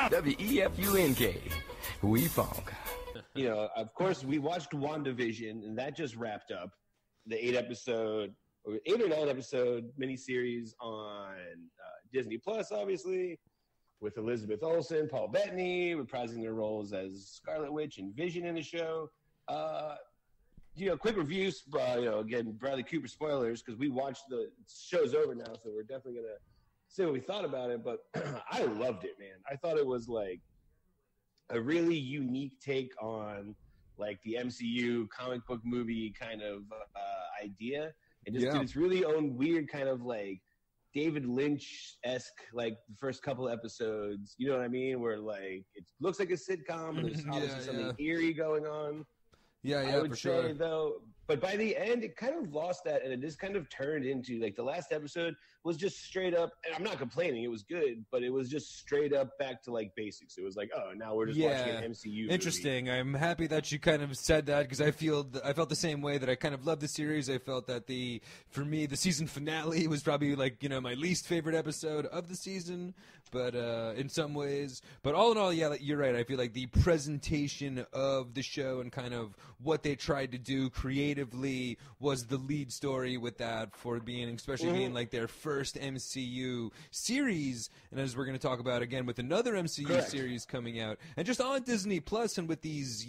WEFUNK. We funk. You know, of course, we watched WandaVision, and that just wrapped up the 8 or 9 episode miniseries on Disney Plus, obviously, with Elizabeth Olsen, Paul Bettany reprising their roles as Scarlet Witch and Vision in the show. Quick reviews. Again, Bradley Cooper spoilers because we watched the show's over now, so we're definitely gonna say what we thought about it. But I loved it, man. I thought it was like a really unique take on like the MCU comic book movie kind of idea, and just did its really own weird kind of like David Lynch-esque, like the first couple episodes. You know what I mean? Where like it looks like a sitcom, but there's obviously something eerie going on. I would say, though, but by the end, it kind of lost that, and it just kind of turned into, like, the last episode was just straight up, and I'm not complaining, it was good, but it was just straight up back to, like, basics. It was like, oh, now we're just watching an MCU movie. Interesting. I'm happy that you kind of said that, because I felt the same way, that I kind of loved the series. I felt that for me, the season finale was probably, like, my least favorite episode of the season, but in some ways. But all in all, yeah, you're right. I feel like the presentation of the show and kind of what they tried to do creatively was the lead story with that, for being, especially being like their first MCU series. And as we're going to talk about again with another MCU series coming out, and just on Disney Plus, and with these,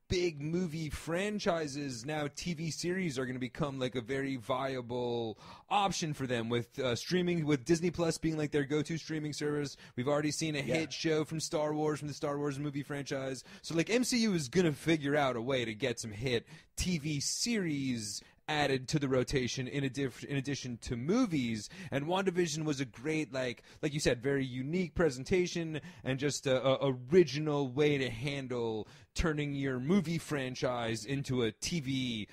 big movie franchises, now TV series are going to become like a very viable option for them, with streaming, with Disney Plus being like their go-to streaming service. We've already seen a hit show from the Star Wars movie franchise. So like MCU is going to figure out a way to get some hit TV series added to the rotation in addition to movies. And WandaVision was a great, like you said, very unique presentation, and just a original way to handle turning your movie franchise into a TV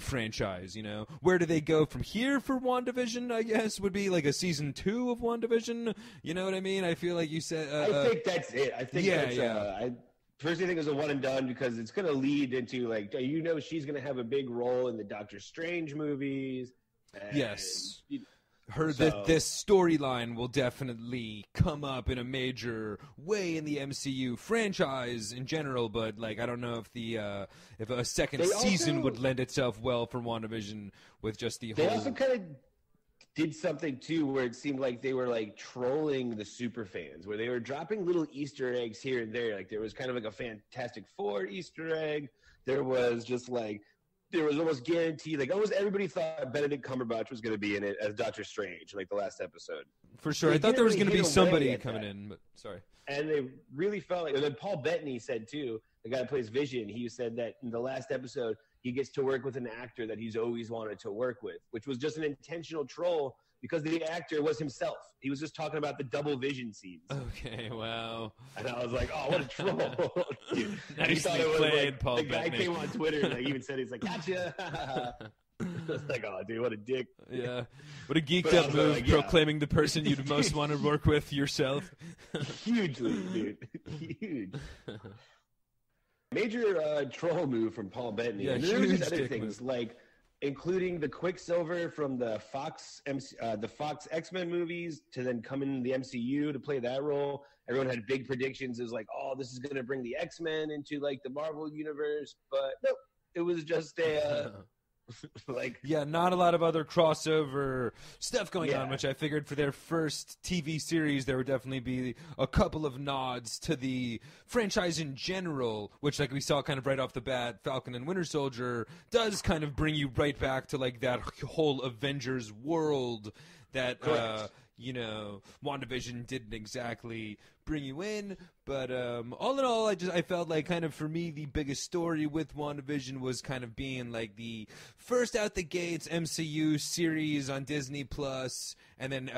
franchise. Where do they go from here for WandaVision? I guess would be like a season 2 of WandaVision. You know what I mean? I feel like you said I think that's it. I think I personally think it was a one and done, because it's going to lead into, like, she's going to have a big role in the Doctor Strange movies. Yes. That this storyline will definitely come up in a major way in the MCU franchise in general, but like I don't know if a second season would lend itself well for WandaVision, with just the whole. They also kind of did something too where it seemed like they were like trolling the super fans, where they were dropping little Easter eggs here and there. Like there was kind of like a Fantastic Four Easter egg. There was almost guaranteed, like almost everybody thought Benedict Cumberbatch was going to be in it as Doctor Strange, like the last episode. For sure. I thought there was going to be somebody coming in, but sorry. And they really felt like, and then Paul Bettany said too, the guy who plays Vision, he said that in the last episode, he gets to work with an actor that he's always wanted to work with, which was just an intentional troll, because the actor was himself. He was just talking about the double Vision scenes. Okay, wow. And I was like, oh, what a troll. Nicely played, Paul Bettany. The guy came on Twitter and even said, he's like, gotcha. I was like, oh, dude, what a dick. Yeah. What a geeked up move, like, proclaiming the person you'd most want to work with yourself. Hugely, dude. Huge. Major troll move from Paul Bettany. Yeah, and there were just other things, like including the Quicksilver from the Fox X-Men movies to then come in the MCU to play that role. Everyone had big predictions. It was like, oh, this is going to bring the X-Men into like the Marvel universe. But nope, it was just a... not a lot of other crossover stuff going on, which I figured for their first TV series there would definitely be a couple of nods to the franchise in general, which, like we saw kind of right off the bat, Falcon and Winter Soldier does kind of bring you right back to like that whole Avengers world that WandaVision didn't exactly bring you in. But all in all, I felt like kind of for me the biggest story with WandaVision was kind of being like the first out the gates MCU series on Disney Plus, and then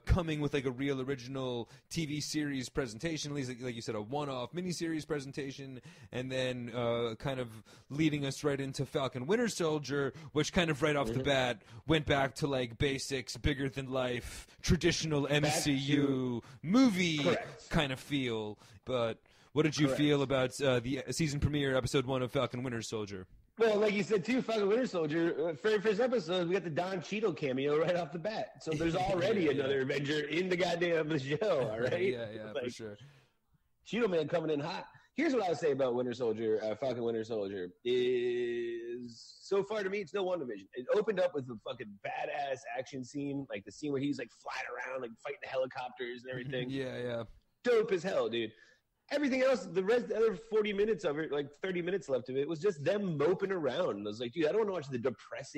coming with like a real original TV series presentation, at least like you said, a one-off miniseries presentation, and then kind of leading us right into Falcon Winter Soldier, which kind of right off the bat went back to like basics, bigger than life, traditional MCU movie kind of feel. But what did you feel about the season premiere, episode 1 of Falcon Winter Soldier? Well, like you said, too, Falcon Winter Soldier, very first episode, we got the Don Cheadle cameo right off the bat. So there's already another Avenger in the goddamn show, all right? Yeah, for sure. Cheeto Man coming in hot. Here's what I would say about Winter Soldier, Falcon Winter Soldier, is so far to me, it's no WandaVision. It opened up with a fucking badass action scene, like the scene where he's like flying around, like fighting the helicopters and everything. Yeah. Dope as hell, dude. Everything else, the other 40 minutes of it, like 30 minutes left of it, was just them moping around. And I was like, dude, I don't want to watch the depressed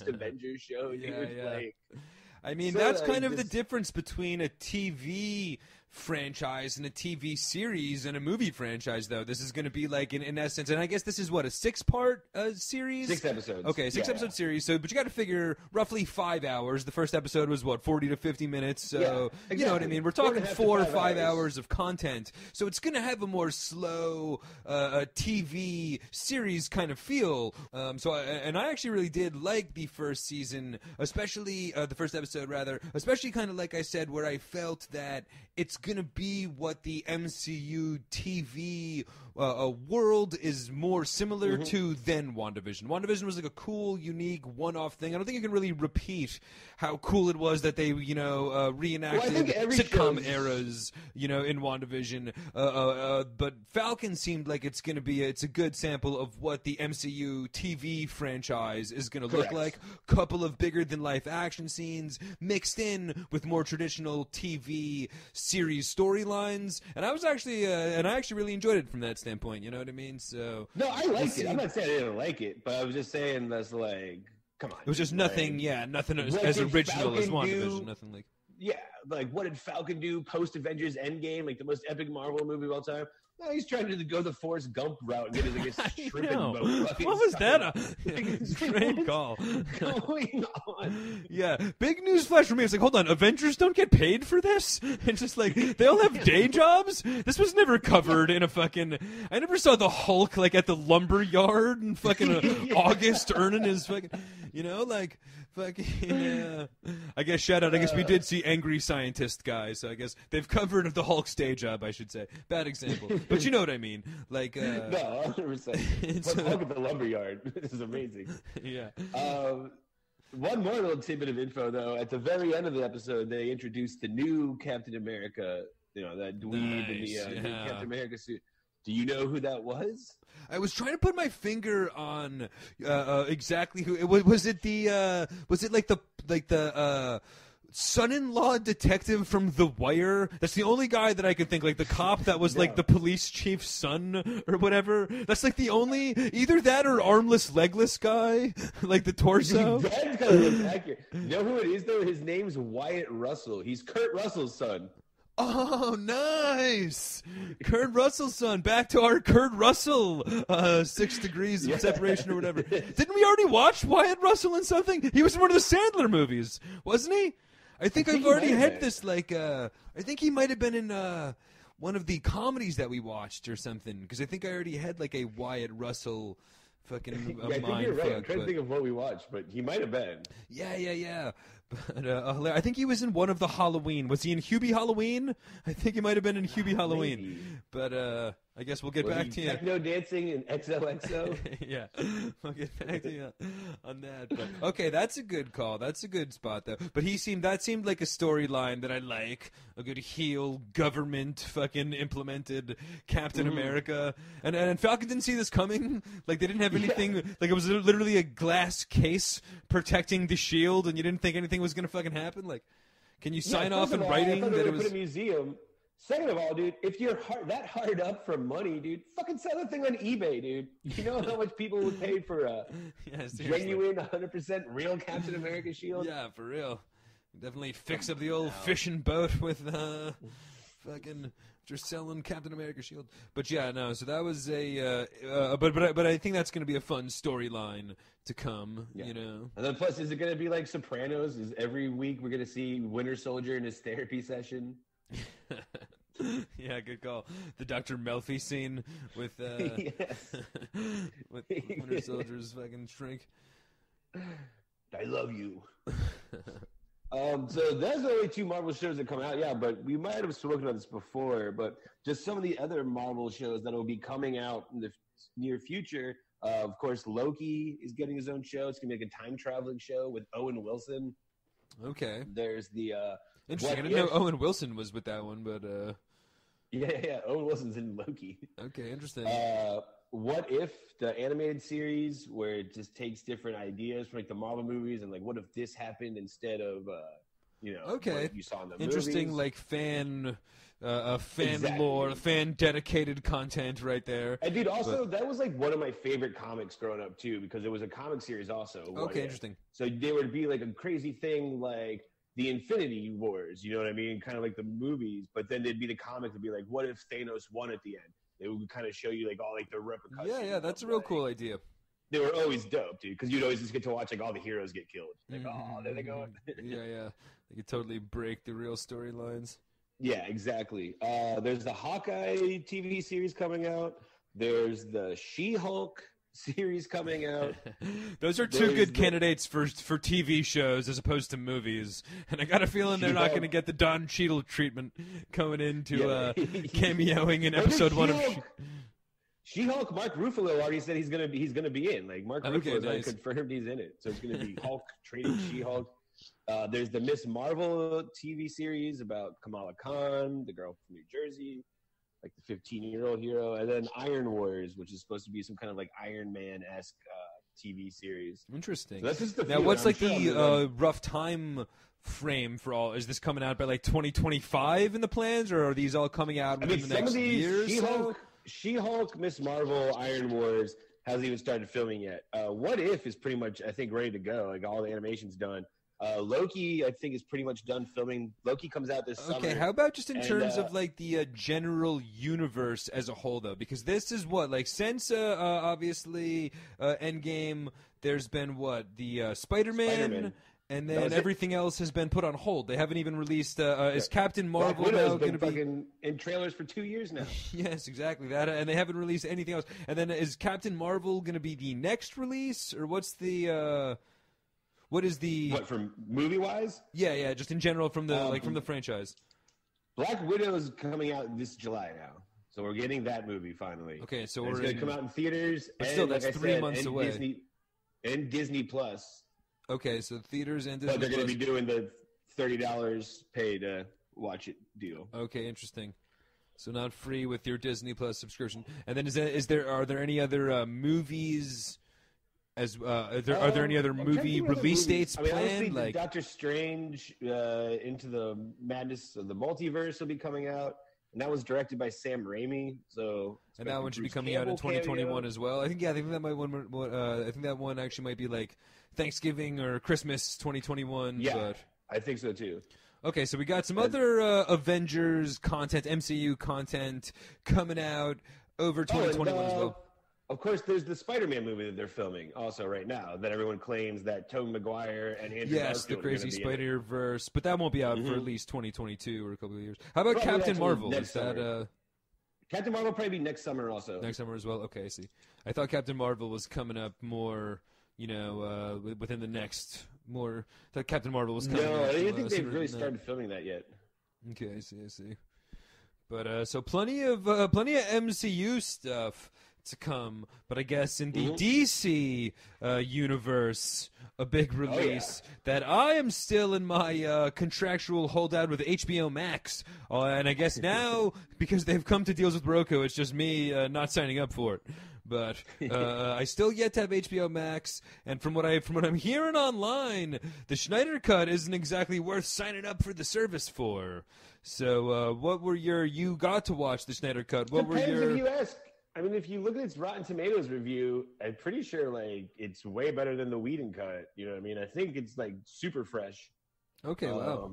Avengers show, dude. Yeah. Like, I mean, so, that's kind of the difference between a TV franchise and a TV series and a movie franchise, though. This is going to be like, in essence, and I guess this is what, a 6-part series? 6 episodes. Okay, 6-episode series. So, but you got to figure roughly 5 hours. The first episode was what, 40 to 50 minutes. So, exactly. You know what I mean? We're talking 4 or 5 hours. hours of content. So it's going to have a more slow TV series kind of feel. And I actually really did like the first season, especially the first episode, rather, especially kind of like I said, where I felt that it's going to be what the MCU TV world is more similar to than WandaVision. WandaVision was like a cool, unique, one-off thing. I don't think you can really repeat how cool it was that they, reenacted sitcom eras, in WandaVision. But Falcon seemed like it's going to be it's a good sample of what the MCU TV franchise is going to look like. Couple of bigger-than-life action scenes mixed in with more traditional TV series storylines, and I was actually really enjoyed it from that standpoint. You know what I mean? So no, I liked it. I'm not saying I didn't like it, but I was just saying that's like, come on. It was just nothing. Nothing as original as WandaVision. Nothing like. Yeah, like what did Falcon do post Avengers Endgame, like the most epic Marvel movie of all time? No, he's trying to go the Forrest Gump route and get his like a shrimping boat. What was that? Great call. Going on? Yeah, big news flash for me. It's like, hold on, Avengers don't get paid for this? It's just like, they all have day jobs? This was never covered in a fucking... I never saw the Hulk, like, at the lumber yard in fucking August earning his fucking... I guess, shout out, I guess we did see Angry Scientist guy, so I guess they've covered the Hulk's day job, I should say. Bad example. But you know what I mean. Like, no, 100%. But Hulk at the lumberyard. This is amazing. Yeah. One more little tidbit of info, though. At the very end of the episode, they introduced the new Captain America, that dweeb in the new Captain America suit. Do you know who that was? I was trying to put my finger on exactly who. Was it like the son-in-law detective from The Wire? That's the only guy that I could think, like the cop that was like the police chief's son or whatever. That's like the only, either that or armless, legless guy, like the torso. That kind of looks accurate. You know who it is though? His name's Wyatt Russell. He's Kurt Russell's son. Oh, nice! Kurt Russell's son. Back to our Kurt Russell 6 degrees of separation or whatever. Didn't we already watch Wyatt Russell in something? He was in one of the Sandler movies, wasn't he? I think I've already had this, like, I think he might have been in one of the comedies that we watched or something, because I think I already had, like, a Wyatt Russell fucking I think you're right. I'm trying to think of what we watched, but he might have been. Yeah. But I think he was in one of the Halloween. Was he in Hubie Halloween? I think he might have been in Hubie Halloween. Maybe. But I guess we'll get back to you. Techno dancing in XOXO. Yeah, we'll get back to you on that. But okay, that's a good call. That's a good spot though. But that seemed like a storyline that I like. A good heel government fucking implemented Captain America, and Falcon didn't see this coming. Like they didn't have anything. Like it was literally a glass case protecting the shield, and you didn't think anything was gonna fucking happen. Like, can you sign off in writing that it was put a museum? Second of all, dude, if you're that hard up for money, dude, fucking sell the thing on eBay, dude. You know how much people would pay for a genuine, 100% real Captain America shield? Yeah, for real. Definitely fix up the old fishing boat with fucking just selling Captain America shield. But yeah, no. So that was but I think that's going to be a fun storyline to come. Yeah. You know. And then plus, is it going to be like Sopranos? Is every week we're going to see Winter Soldier in his therapy session? Yeah, good call. The Dr. Melfi scene with with Winter Soldier's fucking shrink. I love you. So there's only 2 Marvel shows that come out, but we might have spoken about this before, but just some of the other Marvel shows that will be coming out in the near future. Of course, Loki is getting his own show. It's going to be like a time-traveling show with Owen Wilson. Okay. There's the... Interesting. I didn't know Owen Wilson was with that one, but... Yeah. Owen Wilson's in Loki. Okay, interesting. What if the animated series where it just takes different ideas from like the Marvel movies and like what if this happened instead of what you saw in the interesting movies? like fan Exactly. lore, fan dedicated content right there. And dude, also that was like one of my favorite comics growing up too, because it was a comic series also. Okay, interesting. So there would be like a crazy thing like the Infinity Wars, you know what I mean? Kind of like the movies, but then there'd be the comic to be like, what if Thanos won at the end? They would kind of show you like all like the repercussions. Yeah, that's a real cool idea. They were always dope, dude, because you'd always just get to watch like all the heroes get killed. Like, oh, there they go. Yeah. They could totally break the real storylines. Yeah, exactly. There's the Hawkeye TV series coming out. There's the She-Hulk series coming out. Those are two good candidates for TV shows as opposed to movies. And I got a feeling they're not going to get the Don Cheadle treatment coming into cameoing in episode 1 of She-Hulk. Mark Ruffalo already said he's gonna be in. Like Mark Ruffalo has confirmed he's in it, so it's gonna be Hulk trading She-Hulk. There's the Miss Marvel TV series about Kamala Khan, the girl from New Jersey, like the 15-year-old hero, and then Iron Wars, which is supposed to be some kind of like Iron Man-esque TV series. Interesting. So that's just now, what's like the rough time frame for all? Is this coming out by like 2025 in the plans, or are these all coming out within the next year? She-Hulk, Miss Marvel, Iron Wars hasn't even started filming yet. What If is pretty much, I think, ready to go. Like all the animation's done. Loki, I think, is pretty much done filming. Loki comes out this summer. Okay, how about just in terms of like the general universe as a whole, though? Because this is what, like, since obviously Endgame, there's been what the Spider-Man. And then everything else has been put on hold. They haven't even released. Is Captain Marvel now going to be in trailers for 2 years now? Yes, exactly that. And they haven't released anything else. And then is Captain Marvel going to be the next release, or what's the? What is the? What, from movie wise? Yeah, just in general from the from the franchise. Black Widow is coming out this July now, so we're getting that movie finally. Okay, so it's going to come out in theaters. But still, that's like 3 months away. Disney Plus. Okay, so theaters and Disney. But they're going to be doing the $30 pay to watch it deal. Okay, interesting. So not free with your Disney Plus subscription. And then are there any other movies? Are there any other movie release dates planned? Like Doctor Strange Into the Madness of the Multiverse will be coming out, and that was directed by Sam Raimi. And that one should be coming out in 2021 as well. I think that one actually might be like Thanksgiving or Christmas 2021. Yeah, but I think so too. Okay, so we got some other Avengers content, MCU content coming out over 2021 as well. Of course, there's the Spider-Man movie that they're filming also right now that everyone claims that Tobey Maguire and Andrew Garfield the crazy Spider-Verse, but that won't be out for at least 2022 or a couple of years. How about probably Captain Marvel? Is that Captain Marvel will probably be next summer also. Next summer as well? Okay, I see. I thought Captain Marvel was coming up more, within the next more. I thought Captain Marvel was coming up. No, I don't think they've really started filming that yet. Okay, I see. But so plenty of MCU stuff to come, but I guess in the DC universe, a big release that I am still in my contractual holdout with HBO Max, and I guess now because they've come to deals with Roku, it's just me not signing up for it. But I still yet to have HBO Max, and from what I'm hearing online, the Snyder Cut isn't exactly worth signing up for the service for. So, what were you got to watch the Snyder Cut? What Depends were your? If you ask. I mean, if you look at its Rotten Tomatoes review, I'm pretty sure like it's way better than the Whedon cut. You know what I mean? I think it's like super fresh. Okay, wow.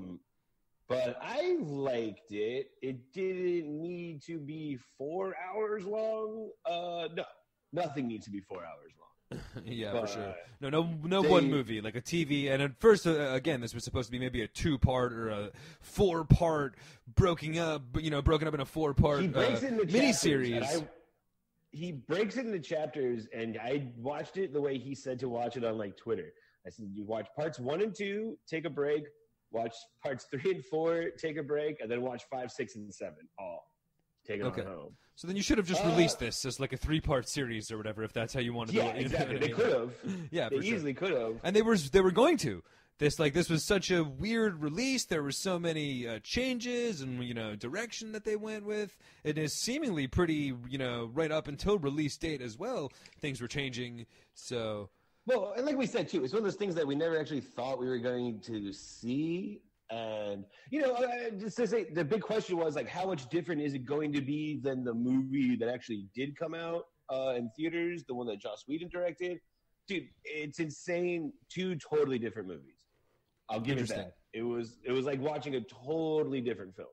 But I liked it. It didn't need to be 4 hours long. No, nothing needs to be 4 hours long. Yeah, for sure. No one movie, like a TV. And at first, again, this was supposed to be maybe a 2-part or a 4-part broken up in a 4-part miniseries. He breaks it into chapters, and I watched it the way he said to watch it on like Twitter. I said, you watch parts 1 and 2, take a break. Watch parts 3 and 4, take a break, and then watch 5, 6, and 7 all. Take it on home. So then you should have just released this as like a 3-part series or whatever, if that's how you want to do it. Yeah, exactly. They could have. Yeah, they easily could have. And they were going to. this was such a weird release. There were so many changes and direction that they went with. It is seemingly pretty right up until release date as well. Things were changing. So well, and like we said too, it's one of those things that we never actually thought we were going to see. And just to say, the big question was like, how much different is it going to be than the movie that actually did come out in theaters, the one that Joss Whedon directed? Dude, it's insane. 2 totally different movies. I'll give it that. It was like watching a totally different film.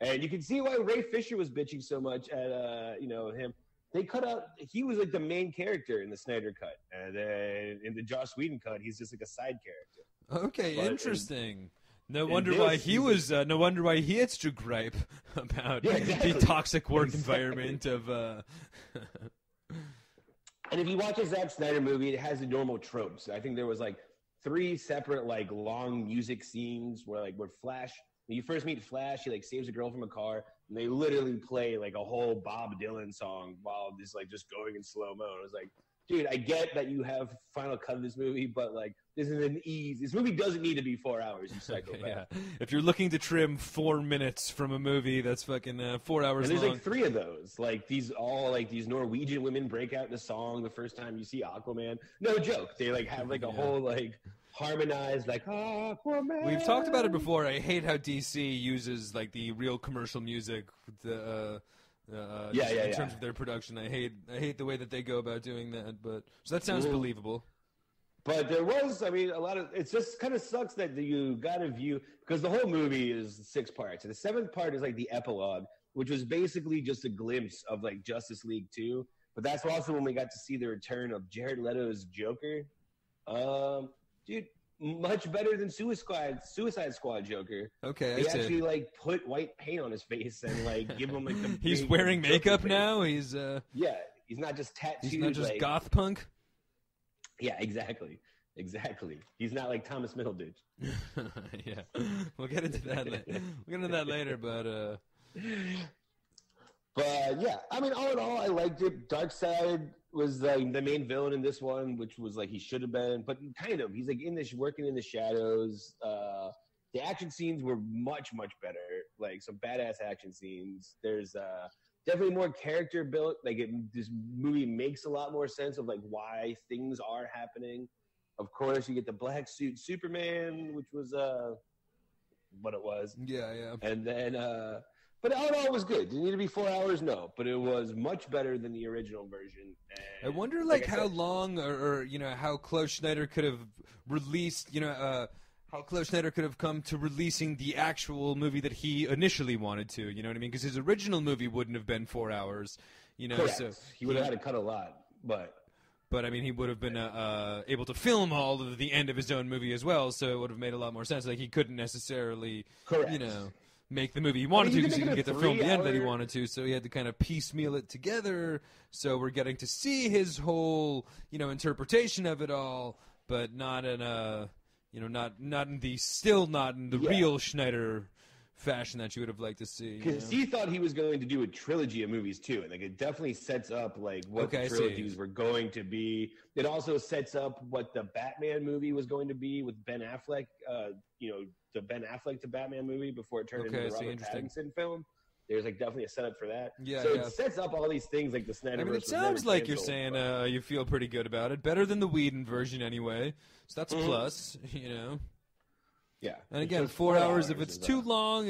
And you can see why Ray Fisher was bitching so much at him. They cut out, he was like the main character in the Snyder Cut. And then in the Joss Whedon cut, he's just like a side character. Okay, but interesting. No wonder why he was. No wonder why he had to gripe about the toxic work environment of. And if you watch a Zack Snyder movie, it has the normal tropes. I think there was like 3 separate like long music scenes where Flash. When you first meet Flash, he like saves a girl from a car, and they literally play like a whole Bob Dylan song while just going in slow mo. It was like, dude, I get that you have final cut of this movie, but like this is an ease. This movie doesn't need to be 4 hours, you psychopath. Yeah. If you're looking to trim 4 minutes from a movie that's fucking 4 hours and there's long. like 3 of those. Like these Norwegian women break out in a song the first time you see Aquaman. No joke. They like have like a whole like harmonized like Aquaman. We've talked about it before. I hate how DC uses like the real commercial music. In terms of their production, I hate the way that they go about doing that. But so that sounds believable. But there was, a lot of. It just kind of sucks that you got to view, because the whole movie is 6 parts, and the 7th part is like the epilogue, which was basically just a glimpse of like Justice League 2. But that's also when we got to see the return of Jared Leto's Joker. Dude, much better than Suicide Squad Joker. Okay, they actually like put white paint on his face and like give him like the. He's wearing makeup now. He's he's not just tattooed. He's not just goth punk. Yeah, exactly. He's not like Thomas Middleditch. Yeah, we'll get into that. Later, but yeah, all in all, I liked it. Darkseid was like the main villain in this one, which was like he should have been, but kind of. He's like working in the shadows. The action scenes were much better. Like some badass action scenes. There's definitely more character built. Like this movie makes a lot more sense of like why things are happening. Of course, you get the black suit Superman, which was what it was. Yeah. And then, but all in all, it was good. Did it need to be 4 hours? No, but it was much better than the original version. And I wonder, how long or how close Snyder could have released, how close Snyder could have come to releasing the actual movie that he initially wanted to, you know what I mean? Because his original movie wouldn't have been 4 hours, Correct. So he would have had to cut a lot, but he would have been able to film all of the end of his own movie as well, so it would have made a lot more sense. Like he couldn't necessarily, make the movie he wanted to because he didn't get to film the end that he wanted to, so he had to kind of piecemeal it together. So we're getting to see his whole, interpretation of it all, but not in not in the real Snyder fashion that you would have liked to see. Because he thought he was going to do a trilogy of movies too, and like it definitely sets up like what the trilogies were going to be. It also sets up what the Batman movie was going to be with Ben Affleck. The Ben Affleck to Batman movie before it turned into the Robert Pattinson film. There's like definitely a setup for that. It sets up all these things like the Snyderverse. It sounds like you're saying you feel pretty good about it. Better than the Whedon version anyway. So that's a plus, Yeah. And again, 4 hours, if it's too long,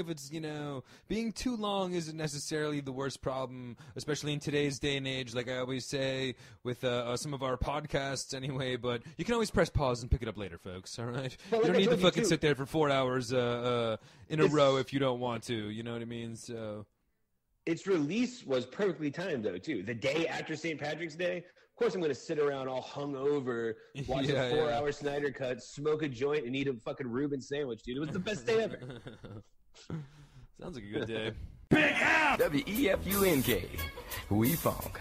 being too long isn't necessarily the worst problem, especially in today's day and age, like I always say with some of our podcasts anyway, but you can always press pause and pick it up later, folks, all right? You don't need to fucking sit there for 4 hours in a row if you don't want to, you know what I mean? So its release was perfectly timed, though, too. The day after St. Patrick's Day, of course I'm going to sit around all hungover, watch a 4-hour Snyder Cut, smoke a joint, and eat a fucking Reuben sandwich, dude. It was the best day ever. Sounds like a good day. Big F! WEFUNK. We funk.